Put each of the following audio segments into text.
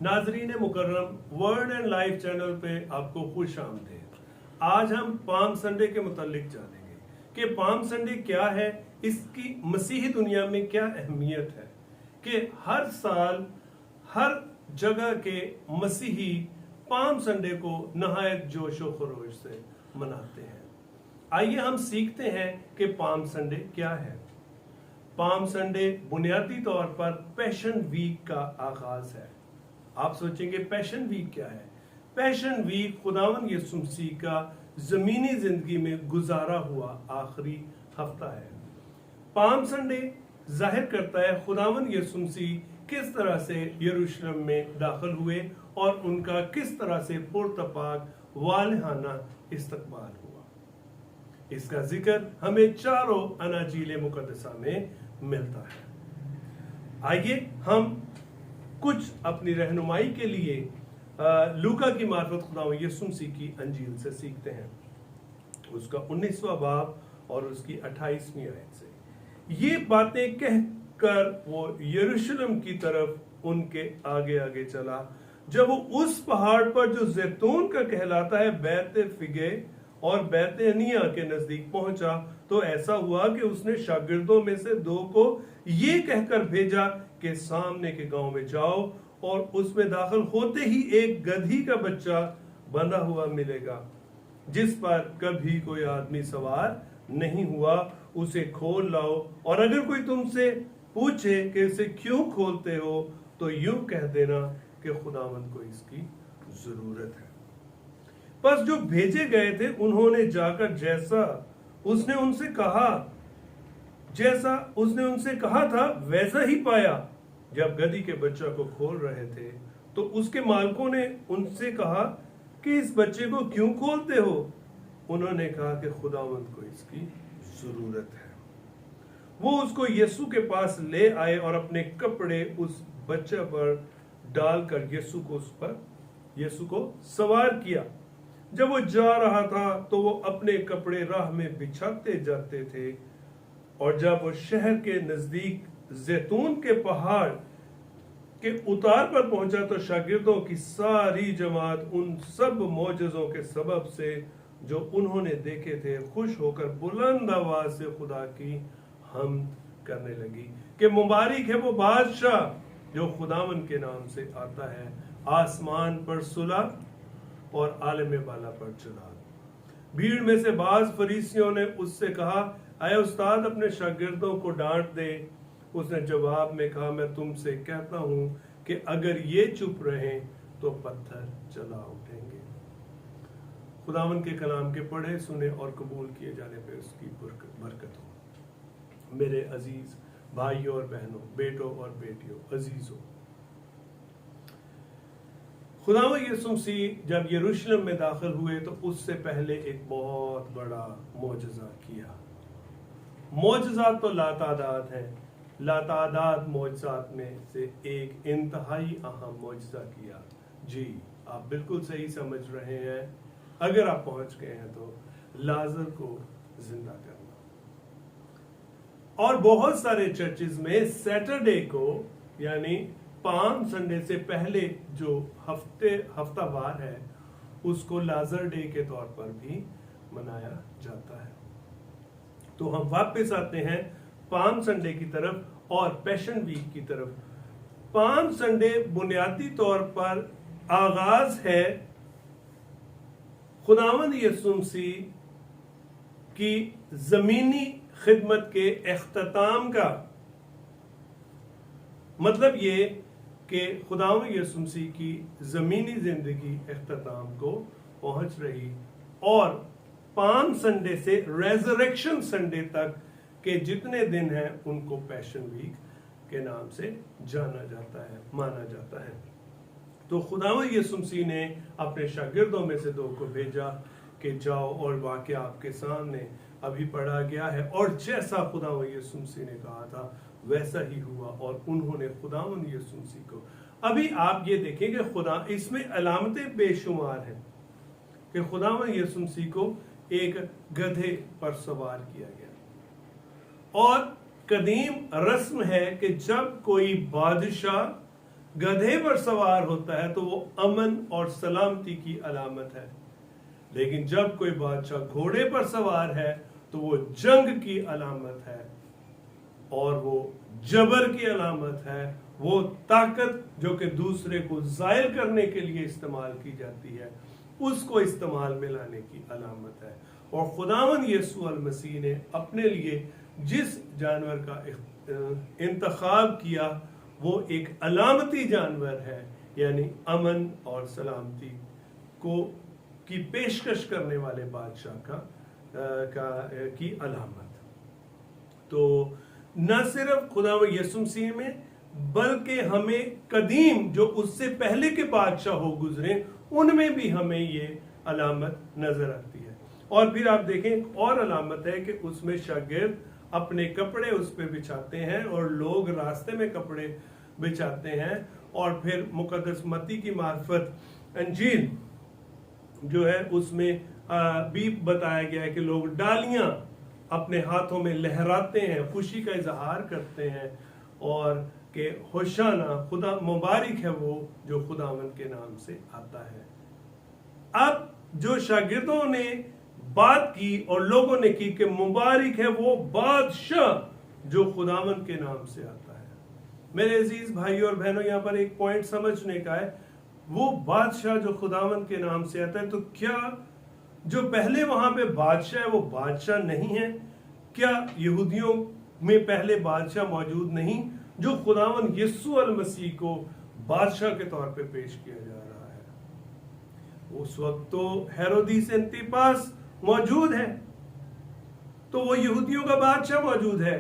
नाजरीन मुकर्रम, word and life channel पे आपको खुश आमदीद। आज हम पाम संडे के मुतालिक जानेंगे कि पाम संडे क्या है, इसकी मसीही दुनिया में क्या अहमियत है कि हर साल हर जगह के मसीही पाम संडे को नहायत जोश व खरोश से मनाते हैं। आइए हम सीखते हैं कि पाम संडे क्या है। पाम संडे बुनियादी तौर पर पैशन वीक का आगाज है। आप सोचेंगे पैशन वीक क्या है? पैशन वीक खुदावन यीशु मसीह का जमीनी जिंदगी में गुजारा हुआ आखिरी हफ्ता है। पाम संडे जाहिर करता है खुदावन यीशु मसीह किस तरह से यरूशलेम में दाखिल हुए और उनका किस तरह से पुरतपाक वालहाना इस्तकबाल हुआ। इसका जिक्र हमें चारों अनाजीले मुकद्दसा में मिलता है। आइए हम कुछ अपनी रहनुमाई के लिए लूका की मार्फत खुदावंद यीशु मसीह की अंजील से सीखते हैं, उसका 19वां बाब और उसकी 28वीं आयत से। ये बातें कहकर वो यरूशलेम की तरफ उनके आगे आगे चला। जब वो उस पहाड़ पर जो जैतून का कहलाता है बैत फिगे और बैतनिया के नजदीक पहुंचा, तो ऐसा हुआ कि उसने शागिर्दों में से 2 को ये कहकर भेजा कि सामने के गांव में जाओ और उसमें दाखिल होते ही एक गधी का बच्चा बंधा हुआ मिलेगा जिस पर कभी कोई आदमी सवार नहीं हुआ, उसे खोल लाओ। और अगर कोई तुमसे पूछे कि इसे क्यों खोलते हो तो यूं कह देना कि खुदावंद को इसकी जरूरत है। बस जो भेजे गए थे उन्होंने जाकर जैसा उसने उनसे कहा था वैसा ही पाया। जब गधी के बच्चा को खोल रहे थे तो उसके मालिकों ने उनसे कहा कि इस बच्चे को क्यों खोलते हो? उन्होंने कहा कि खुदावंद को इसकी जरूरत है। वो उसको यीशु के पास ले आए और अपने कपड़े उस बच्चे पर डालकर यीशु को सवार किया। जब वो जा रहा था तो वो अपने कपड़े राह में बिछाते जाते थे, और जब वो शहर के नजदीक जैतून के पहाड़ के उतार पर पहुंचा तो शागिर्दों की सारी जमात उन सब मौजज़ों के सबब से जो उन्होंने देखे थे खुश होकर बुलंद आवाज से खुदा की हम्द करने लगी कि मुबारक है वो बादशाह जो खुदावन के नाम से आता है, आसमान पर सुलह और आलम बाला पर जलाल। भीड़ में से बाज फरीसियों ने उससे कहा, अय उस्ताद अपने शागिर्दों को डांट दे। उसने जवाब में कहा, मैं तुमसे कहता हूं कि अगर ये चुप रहें तो पत्थर चला उठेंगे। खुदावन के कलाम के पढ़े सुने और कबूल किए जाने पे उसकी बरकत हो। मेरे अजीज भाइयों और बहनों, बेटों और बेटियों, अजीजों, खुदावंद यीशु मसीह जब यरूशलेम में दाखिल हुए तो उससे पहले एक बहुत बड़ा मौजज़ा किया। मौजज़ात तो लातादाद हैं, लातादाद मौजज़ात में से एक इंतहाई अहम मौजज़ा किया। जी, आप बिल्कुल सही समझ रहे हैं। अगर आप पहुंच गए हैं तो लाजर को जिंदा करना। और बहुत सारे चर्चेज में सैटरडे को यानी पाम संडे से पहले जो हफ्तावार है उसको लाजर डे के तौर पर भी मनाया जाता है। तो हम वापस आते हैं पाम संडे की तरफ और पैशन वीक की तरफ। पाम संडे बुनियादी तौर पर आगाज है खुदावंद यीशु मसीह की जमीनी खिदमत के इख्तिताम का। मतलब ये कि खुदावंद यीशु मसीह की जमीनी जिंदगी इख्तिताम को पहुंच रही और पाम संडे से रेजरेक्शन संडे तक के जितने दिन हैं उनको पैशन वीक के नाम से जाना जाता है, माना जाता है। तो खुदावंद यीशु मसीह ने अपने शागिर्दों में से 2 को भेजा कि जाओ, और वाकया आपके सामने अभी पढ़ा गया है। और जैसा खुदावंद यीशु मसीह ने कहा था वैसा ही हुआ और उन्होंने खुदावंद यीशु मसीह को। अभी आप ये देखें कि खुदा इसमें अलामतें बेशुमार हैं कि खुदावंद यीशु मसीह को एक गधे पर सवार किया गया। और कदीम रस्म है कि जब कोई बादशाह गधे पर सवार होता है तो वो अमन और सलामती की अलामत है, लेकिन जब कोई बादशाह घोड़े पर सवार है तो वो जंग की अलामत है और वो जबर की अलामत है, वो ताकत जो कि दूसरे को जायल करने के लिए इस्तेमाल की जाती है उसको इस्तेमाल में लाने की अलामत है। और खुदावंद यीशु अल मसीह ने अपने लिए जिस जानवर का इंतखाब किया वो एक अलामती जानवर है, यानी अमन और सलामती की पेशकश करने वाले बादशाह की अलामत। तो न सिर्फ खुदावंद यीशु मसीह में बल्कि हमें कदीम जो उससे पहले के बादशाह हो गुजरे उनमें भी हमें ये अलामत नजर आती है। और फिर आप देखें और अलामत है कि उसमें शागिर्द अपने कपड़े उस पर बिछाते हैं और लोग रास्ते में कपड़े बिछाते हैं। और फिर मुकद्दस मत्ती की मार्फत अंजील जो है उसमें भी बताया गया है कि लोग डालियां अपने हाथों में लहराते हैं, खुशी का इजहार करते हैं और कि होशाना खुदा मुबारक है वो जो खुदावंद के नाम से आता है। अब जो शागिर्दों ने बात की और लोगों ने की कि मुबारक है वो बादशाह जो खुदावंद के नाम से आता है। मेरे अजीज भाइयों और बहनों, यहाँ पर एक पॉइंट समझने का है, वो बादशाह जो खुदावंद के नाम से आता है, तो क्या जो पहले वहां पे बादशाह है वो बादशाह नहीं है? क्या यहूदियों में पहले बादशाह मौजूद नहीं जो खुदावंद यीशु अल मसीह को बादशाह के तौर पे पेश किया जा रहा है? उस वक्त तो हेरोदिस एंटिपास मौजूद है, तो वो यहूदियों का बादशाह मौजूद है।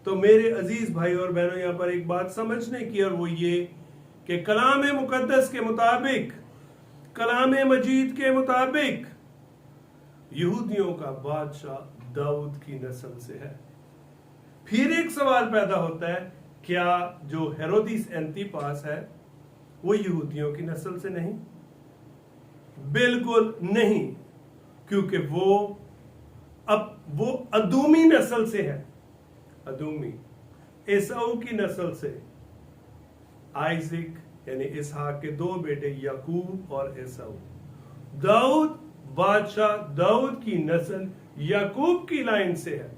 तो मेरे अजीज भाई और बहनों, यहाँ पर एक बात समझने की, और वो ये कि कलाम मुकद्दस के मुताबिक, कलाम मजीद के मुताबिक यहूदियों का बादशाह दाऊद की नस्ल से है। फिर एक सवाल पैदा होता है, क्या जो हेरोदिस एंटिपास है वो यहूदियों की नस्ल से नहीं? बिल्कुल नहीं, क्योंकि वो अदूमी नस्ल से है। अदूमी एसाऊ की नस्ल से, आइजक यानी इसहाक के दो बेटे याकूब और एसाऊ। दाऊद बादशाह दाऊद की नस्ल याकूब की लाइन से है,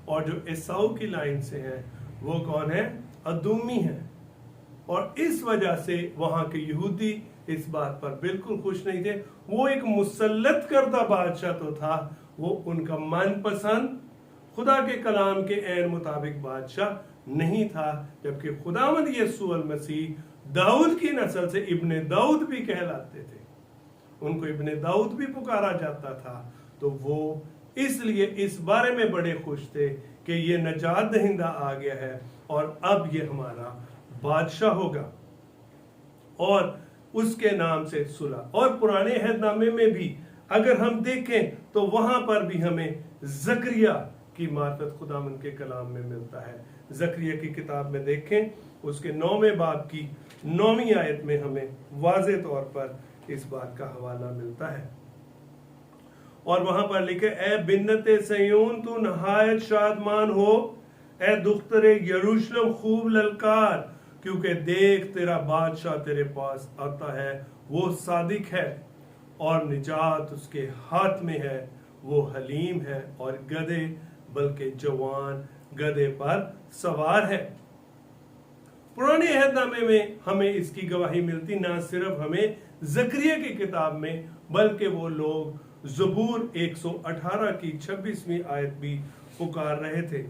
और जो एसाऊ की लाइन से है वो कौन है? अदूमी है। और इस वजह से वहां के यहूदी इस बात पर बिल्कुल खुश नहीं थे। वो एक मुसल्लत करदा बादशाह तो था, वो उनका मनपसंद खुदा के कलाम के ऐन मुताबिक बादशाह नहीं था, जबकि खुदावंद यीशु अल मसीह दाऊद की नस्ल से इब्ने दाऊद भी कहलाते थे, उनको इब्ने दाऊद भी पुकारा जाता था। तो वो इसलिए इस बारे में बड़े खुश थे कि ये नजात दहिंदा आ गया है और अब ये हमारा बादशाह होगा, और उसके नाम से सुलह। और पुराने अहदनामे में भी अगर हम देखें तो वहां पर भी हमें जकरिया की मार्फत खुदावंद के कलाम में मिलता है। जकरिया की किताब में देखें, उसके 9वें बाब की 9वीं आयत में हमें वाज़े तौर पर इस बात का हवाला मिलता है। और वहां पर लिखे, ए बिन्नते सयून तू नहायत शादमान हो, ए दुख्तरे यरूशलेम खूब ललकार, क्योंकि देख तेरा बादशाह तेरे पास आता है, वो सादिक है और निजात उसके हाथ में है, वो हलीम है और गधे बल्कि जवान गधे पर सवार है। पुराने अहदनामे में हमें इसकी गवाही मिलती, ना सिर्फ हमें जकरिया की किताब में, बल्कि वो लोग ज़बूर 118 की 26वीं आयत भी पुकार रहे थे।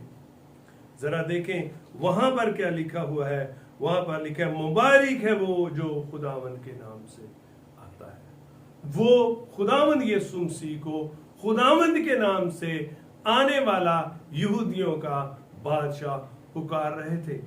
जरा देखें वहां पर क्या लिखा हुआ है। वहां पर लिखा है, मुबारक है वो जो खुदावंद के नाम से आता है। वो खुदावंद यीशु मसीह को खुदावंद के नाम से आने वाला यहूदियों का बादशाह पुकार रहे थे।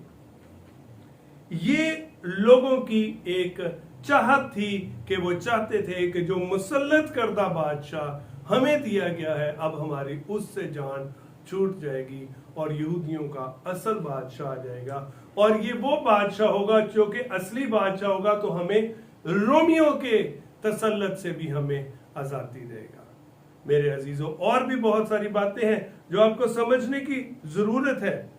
ये लोगों की एक चाहत थी कि वो चाहते थे कि जो मुसल्लत करदा बादशाह हमें दिया गया है, अब हमारी उससे जान छूट जाएगी और यहूदियों का असल बादशाह आ जाएगा। और ये वो बादशाह होगा जो कि असली बादशाह होगा, तो हमें रोमियों के तसल्लत से भी हमें आजादी देगा। मेरे अजीजों, और भी बहुत सारी बातें हैं जो आपको समझने की जरूरत है,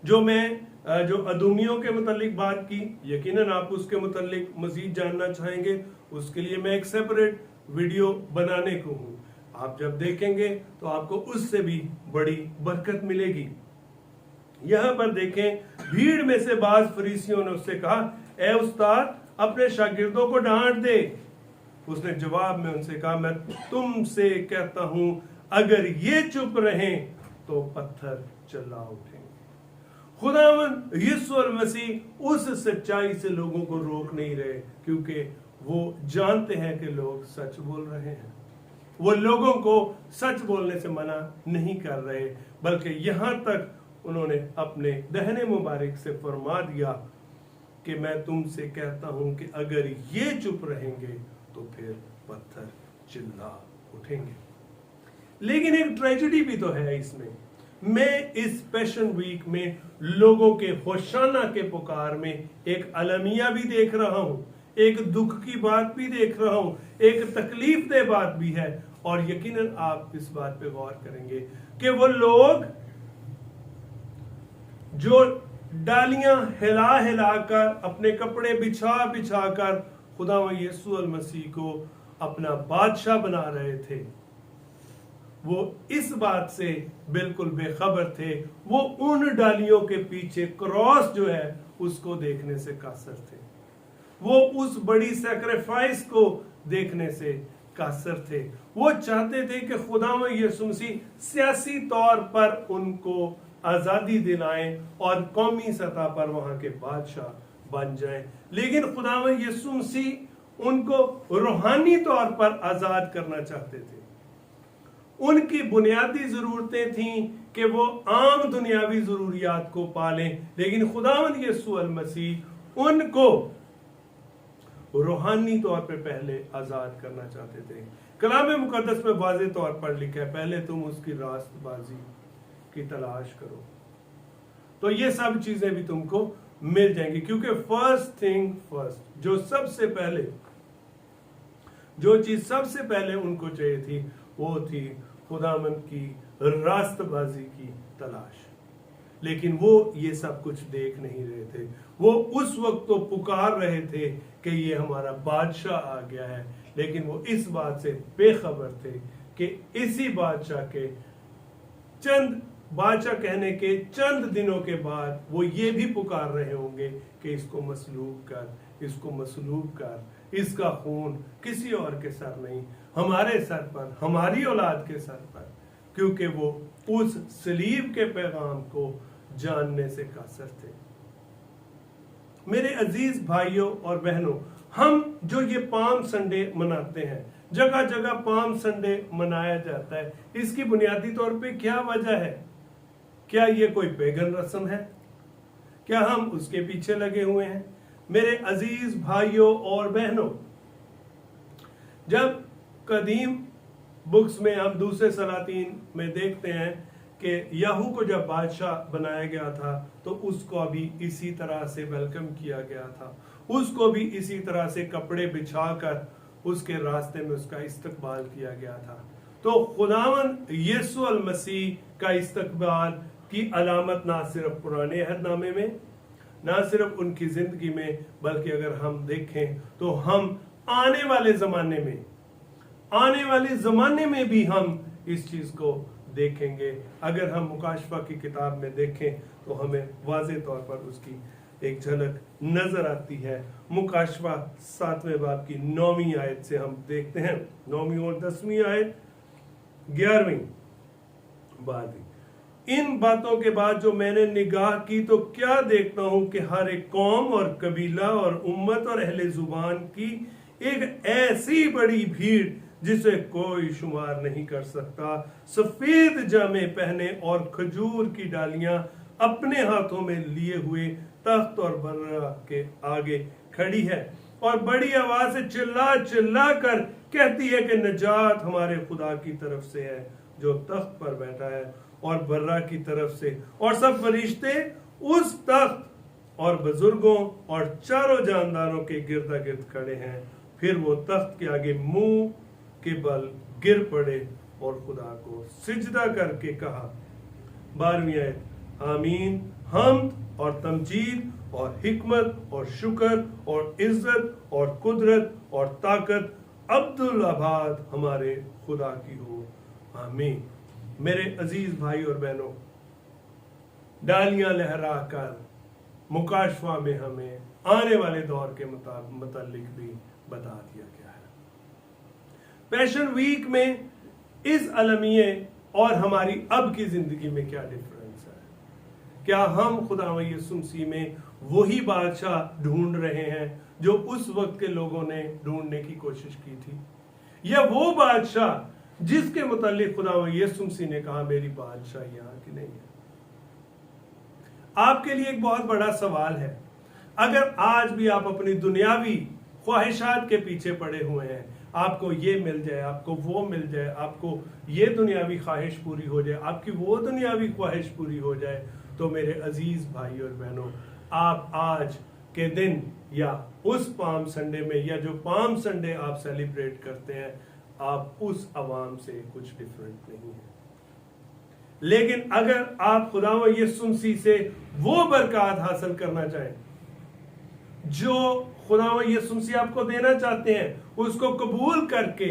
जो मैं जो अदूमियों के मुतालिक बात की, यकीनन आप उसके मुतालिक मजीद जानना चाहेंगे, उसके लिए मैं एक सेपरेट वीडियो बनाने को हूँ। आप जब देखेंगे तो आपको उससे भी बड़ी बरकत मिलेगी। यहाँ पर देखें, भीड़ में से बाज फरीसियों ने उससे कहा, ए उस्ताद, अपने शागिर्दों को डांट दे। उसने जवाब में उनसे कहा, मैं तुमसे कहता हूं, अगर ये चुप रहें तो पत्थर चिल्ला उठेंगे। खुदावंद यीशु मसीह उस सच्चाई से लोगों को रोक नहीं रहे, क्योंकि वो जानते हैं कि लोग सच बोल रहे हैं। वो लोगों को सच बोलने से मना नहीं कर रहे, बल्कि यहां तक उन्होंने अपने दहने मुबारक से फरमा दिया कि मैं तुमसे कहता हूं कि अगर ये चुप रहेंगे तो फिर पत्थर चिल्ला उठेंगे। लेकिन एक ट्रेजेडी भी तो है इसमें। मैं इस पैशन वीक में लोगों के होशाना के पुकार में एक अलमिया भी देख रहा हूं, एक दुख की बात भी देख रहा हूं, एक तकलीफ दे बात भी है। और यकीनन आप इस बात पे गौर करेंगे कि वो लोग जो डालियां हिला हिला कर, अपने कपड़े बिछा बिछा कर खुदा यीशु मसीह को अपना बादशाह बना रहे थे, वो इस बात से बिल्कुल बेखबर थे। वो उन डालियों के पीछे क्रॉस जो है उसको देखने से कासर थे, वो उस बड़ी सैक्रिफाइस को देखने से कासर थे। वो चाहते थे कि खुदावंद यीशु मसीह सियासी तौर पर उनको आजादी दिलाएं और कौमी सतह पर वहां के बादशाह बन जाएं। लेकिन खुदावंद यीशु मसीह उनको रूहानी तौर पर आजाद करना चाहते थे। उनकी बुनियादी जरूरतें थीं कि वो आम दुनियावी जरूरियात को पालें, लेकिन खुदावंद यीशु मसीह उनको रूहानी तौर पे पहले आजाद करना चाहते थे। कलाम मुकद्दस में वाज़ेह तौर पर लिखा है, पहले तुम उसकी रास्तबाजी की तलाश करो, तो ये सब चीजें भी तुमको मिल जाएंगी। क्योंकि फर्स्ट थिंग फर्स्ट, जो चीज सबसे पहले उनको चाहिए थी वो थी खुदावंद की रास्तबाजी की तलाश। लेकिन वो ये सब कुछ देख नहीं रहे थे। वो उस वक्त तो पुकार रहे थे कि ये हमारा बादशाह आ गया है, लेकिन वो इस बात से बेखबर थे कि इसी बादशाह कहने के चंद दिनों के बाद वो ये भी पुकार रहे होंगे कि इसको मसलूब कर, इसको मसलूब कर, इसका खून किसी और के सर नहीं, हमारे सर पर, हमारी औलाद के सर पर, क्योंकि वो उस सलीब के पैगाम को जानने से कासर थे। मेरे अजीज भाइयों और बहनों, हम जो ये पाम संडे मनाते हैं, जगह जगह पाम संडे मनाया जाता है, इसकी बुनियादी तौर पे क्या वजह है? क्या ये कोई पेगन रस्म है? क्या हम उसके पीछे लगे हुए हैं? मेरे अजीज भाइयों और बहनों, जब कदीम बुक्स में हम दूसरे सलातीन में देखते हैं कि याहू को जब बादशाह बनाया गया था तो उसको भी इसी तरह से वेलकम किया गया था, उसको भी इसी तरह से कपड़े बिछाकर उसके रास्ते में उसका इस्तकबाल किया गया था। तो खुदावंद यीशु मसीह का इस्तकबाल की अलामत ना सिर्फ पुराने अहदनामे में, ना सिर्फ उनकी जिंदगी में, बल्कि अगर हम देखें तो हम आने वाले जमाने में भी हम इस चीज को देखेंगे। अगर हम मुकाशफा की किताब में देखें तो हमें वाज़ेह तौर पर उसकी एक झलक नजर आती है। मुकाशफा 7वें बाब की 9वीं आयत से हम देखते हैं, 9वीं और 10वीं आयत, 11वीं बात। इन बातों के बाद जो मैंने निगाह की तो क्या देखता हूं कि हर एक कौम और कबीला और उम्मत और अहले जुबान की एक ऐसी बड़ी भीड़ जिसे कोई शुमार नहीं कर सकता, सफेद जामे पहने और खजूर की डालियां अपने हाथों में लिए हुए तख्त और बर्रा के आगे खड़ी है और बड़ी आवाज से चिल्ला चिल्ला कर कहती है कि निजात हमारे खुदा की तरफ से है जो तख्त पर बैठा है और बर्रा की तरफ से, और सब फरिश्ते उस तख्त और बुजुर्गों और चारों जानदारों के गिरदा गिर्द खड़े हैं। फिर वो तख्त के आगे मुंह के बल गिर पड़े और खुदा को सिजदा करके कहा, 12वीं आयत, आमीन हमद और तमजीद और हिकमत और शुक्र और इज्जत और कुदरत और ताकत अब्दुल आबाद हमारे खुदा की हो, आमीन। मेरे अजीज भाई और बहनों, डालियां लहरा कर मुकाशफा में हमें आने वाले दौर के मुतालिक भी बता दिया गया है। पैशन वीक में इस अलमिये और हमारी अब की जिंदगी में क्या डिफरेंस है? क्या हम खुदा यीशु मसीह में वही बादशाह ढूंढ रहे हैं जो उस वक्त के लोगों ने ढूंढने की कोशिश की थी, या वो बादशाह जिसके मुतालिक खुदा यीशु मसीह ने कहा मेरी बादशाह यहाँ की नहीं है? आपके लिए एक बहुत बड़ा सवाल है। अगर आज भी आप अपनी दुनियावी ख्वाहिशात के पीछे पड़े हुए हैं, आपको ये मिल जाए, आपको वो मिल जाए, आपको ये दुनियावी ख्वाहिश पूरी हो जाए, आपकी वो दुनियावी ख्वाहिश पूरी हो जाए, तो मेरे अजीज भाई और बहनों, आप आज के दिन या उस पाम संडे में, या जो पाम संडे आप सेलिब्रेट करते हैं, आप उस अवाम से कुछ डिफरेंट नहीं है। लेकिन अगर आप खुदा यीशु मसीह से वो बरकत हासिल करना चाहें जो खुदा यीशु मसीह आपको देना चाहते हैं, उसको कबूल करके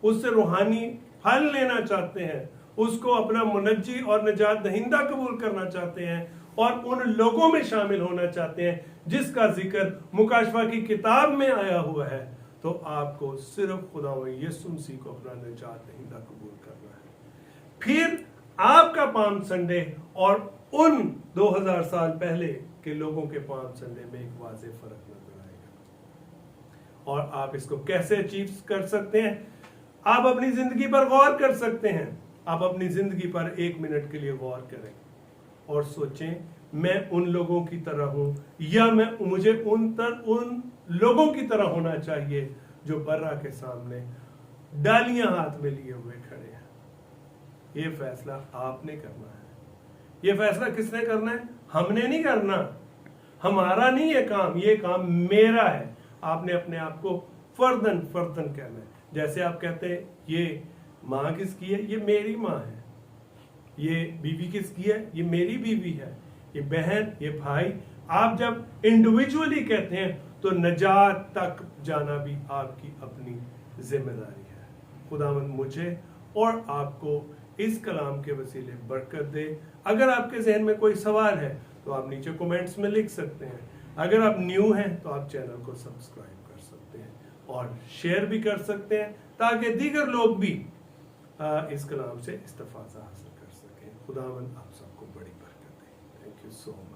उससे रूहानी फल लेना चाहते हैं, उसको अपना मुनज्जी और निजात दहिंदा कबूल करना चाहते हैं, और उन लोगों में शामिल होना चाहते हैं जिसका जिक्र मुकाशफा की किताब में आया हुआ है, तो आपको सिर्फ खुदा यीशु मसीह को अपना निजात दहिंदा कबूल करना है। फिर आपका पाम संडे और उन 2000 साल पहले के लोगों के पाम संडे में एक वाज़ेह फर्क नजर आएगा। और आप इसको कैसे अचीव कर सकते हैं? आप अपनी जिंदगी पर गौर कर सकते हैं। आप अपनी जिंदगी पर 1 मिनट के लिए गौर करें और सोचें, मैं उन लोगों की तरह हूं, या मुझे उन लोगों की तरह होना चाहिए जो बर्रा के सामने डालियां हाथ में लिए हुए खड़े हैं। ये फैसला आपने करना है। ये फैसला किसने करना है? हमने नहीं करना। हमारा नहीं है काम, ये काम मेरा है। आपने अपने आप को फर्दन कहना है। जैसे आप कहते हैं ये माँ किसकी है? ये मेरी माँ है। ये बीवी किसकी है? ये मेरी बीवी है। ये बहन, ये भाई। आप जब इंडिविजुअली कहते हैं तो नजात तक जाना भी आपकी अपनी जिम्मेदारी है। खुदावंद मुझे और आपको इस कलाम के वसीले बरकत दे। अगर आपके जहन में कोई सवाल है तो आप नीचे कमेंट्स में लिख सकते हैं। अगर आप न्यू हैं तो आप चैनल को सब्सक्राइब कर सकते हैं और शेयर भी कर सकते हैं, ताकि दीगर लोग भी इस कलाम से इस्तिफादा हासिल कर सकें। खुदावंद आप सबको बड़ी बरकत दे। Thank you so much.